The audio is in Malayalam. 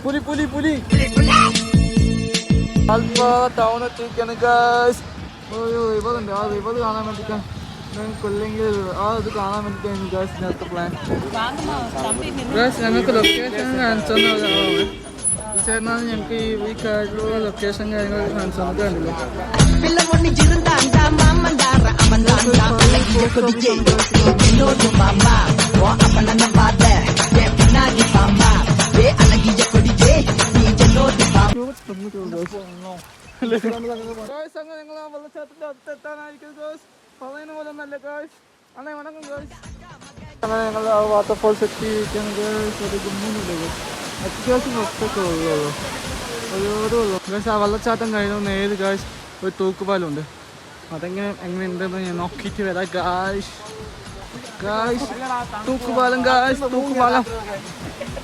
പുലി പുലി പുലി ടൗൺ എത്തിക്കാണ് ഗായ്സ്. റിവറുണ്ട്, ആ റിവർ കാണാൻ വേണ്ടിയിട്ടാണ് കൊല്ലെങ്കിൽ ആ ഇത് കാണാൻ വേണ്ടിയിട്ടാണ് ഗായ്സ് ഇന്നത്തെ പ്ലാൻ. ഗായ്സ് ഞങ്ങൾക്ക് ലൊക്കേഷൻ കാണിച്ചു തന്ന ഒരാളാണ് ഈ ചേട്ടനാണ്. ഞങ്ങൾക്ക് ഈ കാര്യത്തിലുള്ള ലൊക്കേഷൻ കാര്യങ്ങളൊക്കെ കാണിച്ചു തന്നത് കണ്ടില്ല. ഞങ്ങൾ ആ വെള്ളച്ചാട്ടത്തിന്റെ അടുത്ത് എത്താനായിരിക്കും ഗേൾസ്. പറയുന്ന പോലെ നല്ല ഗേൾസ്. അന്നേ വണക്കം ഗേൾസ്. അങ്ങനെ ഞങ്ങൾ ആ വാട്ടർഫോൾസ് എത്തിയിരിക്കുകയാണ് ഗേൾസ്. ഒരു ഗുമ്മുന്നില്ല, അത്യാവശ്യം ഒറ്റൊക്കെ ഉള്ളൂ. ഉള്ളൂ ഗേൾസ്. ആ വെള്ളച്ചാട്ടം കഴിഞ്ഞു നേര് ഗേൾസ് ഒരു തൂക്കുപാലമുണ്ട്. എങ്ങനെ ഉണ്ടെന്ന് ഞാൻ നോക്കിയിട്ട് വരാം ഗായ്സ്. തൂക്കുപാലം ഗായ്സ്, തൂക്കുപാലം.